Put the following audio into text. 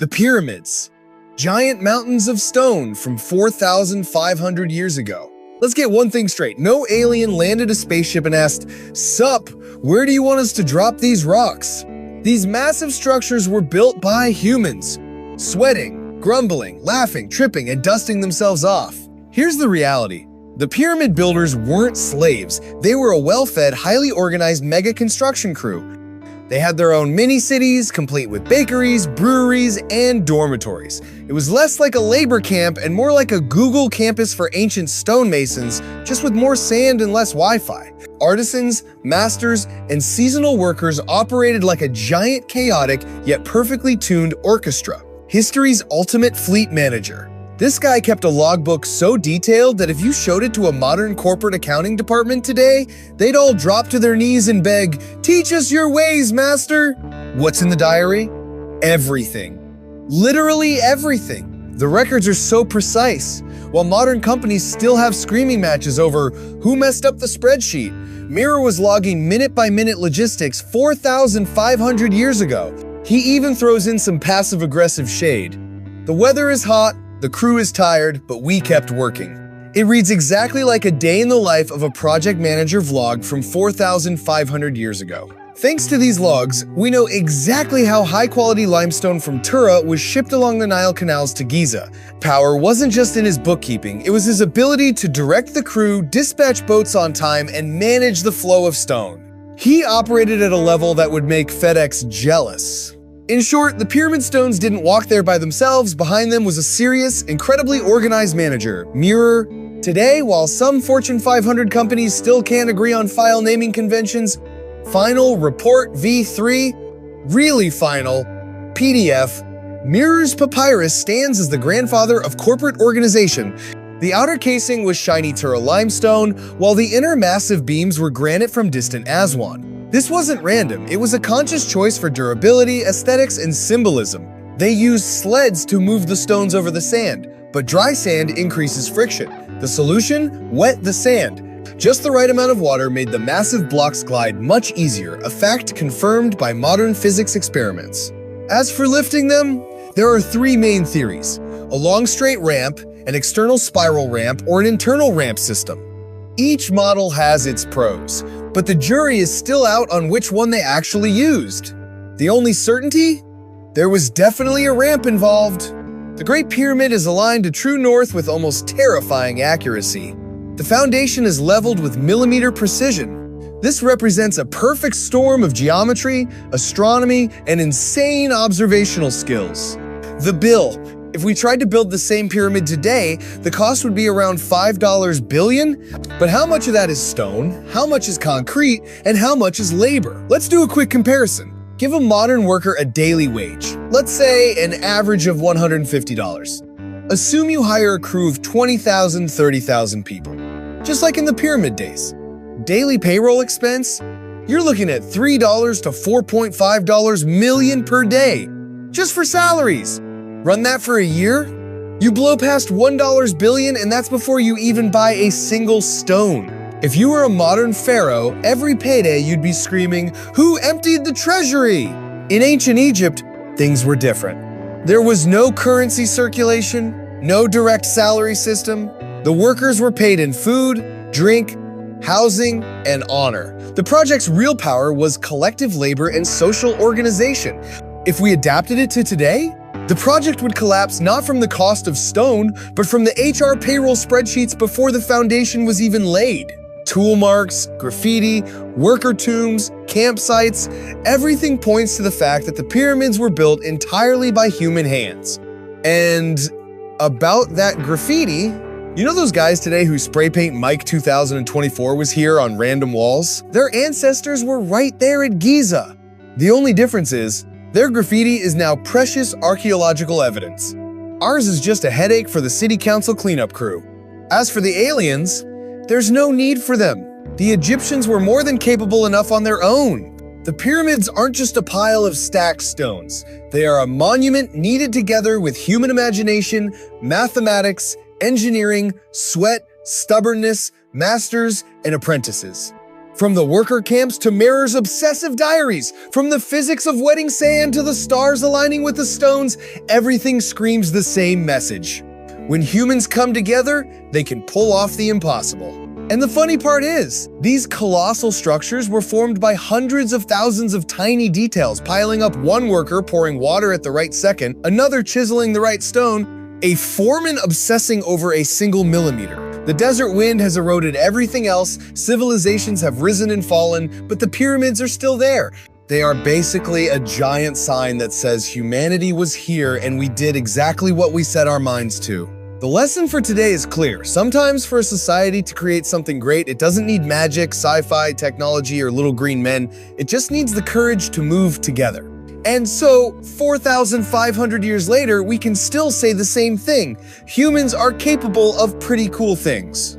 The pyramids. Giant mountains of stone from 4,500 years ago. Let's get one thing straight. No alien landed a spaceship and asked, "Sup, where do you want us to drop these rocks?" These massive structures were built by humans, sweating, grumbling, laughing, tripping, and dusting themselves off. Here's the reality. The pyramid builders weren't slaves. They were a well-fed, highly organized mega construction crew. They had their own mini-cities, complete with bakeries, breweries, and dormitories. It was less like a labor camp and more like a Google campus for ancient stonemasons, just with more sand and less Wi-Fi. Artisans, masters, and seasonal workers operated like a giant, chaotic, yet perfectly tuned orchestra. History's ultimate fleet manager. This guy kept a logbook so detailed that if you showed it to a modern corporate accounting department today, they'd all drop to their knees and beg, "Teach us your ways, master!" What's in the diary? Everything. Literally everything. The records are so precise. While modern companies still have screaming matches over who messed up the spreadsheet, Mirror was logging minute-by-minute logistics 4,500 years ago. He even throws in some passive-aggressive shade. The weather is hot, the crew is tired, but we kept working. It reads exactly like a day in the life of a project manager vlog from 4,500 years ago. Thanks to these logs, we know exactly how high-quality limestone from Tura was shipped along the Nile canals to Giza. Power wasn't just in his bookkeeping, it was his ability to direct the crew, dispatch boats on time, and manage the flow of stone. He operated at a level that would make FedEx jealous. In short, the pyramid stones didn't walk there by themselves. Behind them was a serious, incredibly organized manager, Mirror. Today, while some Fortune 500 companies still can't agree on file naming conventions, Final Report v3, really final, PDF, Mirror's papyrus stands as the grandfather of corporate organization. The outer casing was shiny Tura limestone, while the inner massive beams were granite from distant Aswan. This wasn't random, it was a conscious choice for durability, aesthetics, and symbolism. They used sleds to move the stones over the sand, but dry sand increases friction. The solution? Wet the sand. Just the right amount of water made the massive blocks glide much easier, a fact confirmed by modern physics experiments. As for lifting them, there are three main theories: a long straight ramp, an external spiral ramp, or an internal ramp system. Each model has its pros, but the jury is still out on which one they actually used. The only certainty? There was definitely a ramp involved. The Great Pyramid is aligned to true north with almost terrifying accuracy. The foundation is leveled with millimeter precision. This represents a perfect storm of geometry, astronomy, and insane observational skills. The bill. If we tried to build the same pyramid today, the cost would be around $5 billion. But how much of that is stone, how much is concrete, and how much is labor? Let's do a quick comparison. Give a modern worker a daily wage, let's say an average of $150. Assume you hire a crew of 20,000, 30,000 people, just like in the pyramid days. Daily payroll expense? You're looking at $3 to $4.5 million per day, just for salaries. Run that for a year? You blow past $1 billion, and that's before you even buy a single stone. If you were a modern pharaoh, every payday you'd be screaming, "Who emptied the treasury?" In ancient Egypt, things were different. There was no currency circulation, no direct salary system. The workers were paid in food, drink, housing, and honor. The project's real power was collective labor and social organization. If we adapted it to today, the project would collapse not from the cost of stone, but from the HR payroll spreadsheets before the foundation was even laid. Tool marks, graffiti, worker tombs, campsites, everything points to the fact that the pyramids were built entirely by human hands. And about that graffiti, you know those guys today who spray paint Mike 2024 was here on random walls? Their ancestors were right there at Giza. The only difference is, their graffiti is now precious archaeological evidence. Ours is just a headache for the city council cleanup crew. As for the aliens, there's no need for them. The Egyptians were more than capable enough on their own. The pyramids aren't just a pile of stacked stones. They are a monument kneaded together with human imagination, mathematics, engineering, sweat, stubbornness, masters, and apprentices. From the worker camps to Mirror's obsessive diaries, from the physics of wetting sand to the stars aligning with the stones, everything screams the same message. When humans come together, they can pull off the impossible. And the funny part is, these colossal structures were formed by hundreds of thousands of tiny details piling up, one worker pouring water at the right second, another chiseling the right stone, a foreman obsessing over a single millimeter. The desert wind has eroded everything else, civilizations have risen and fallen, but the pyramids are still there. They are basically a giant sign that says humanity was here and we did exactly what we set our minds to. The lesson for today is clear. Sometimes for a society to create something great, it doesn't need magic, sci-fi, technology, or little green men. It just needs the courage to move together. And so, 4,500 years later, we can still say the same thing. Humans are capable of pretty cool things.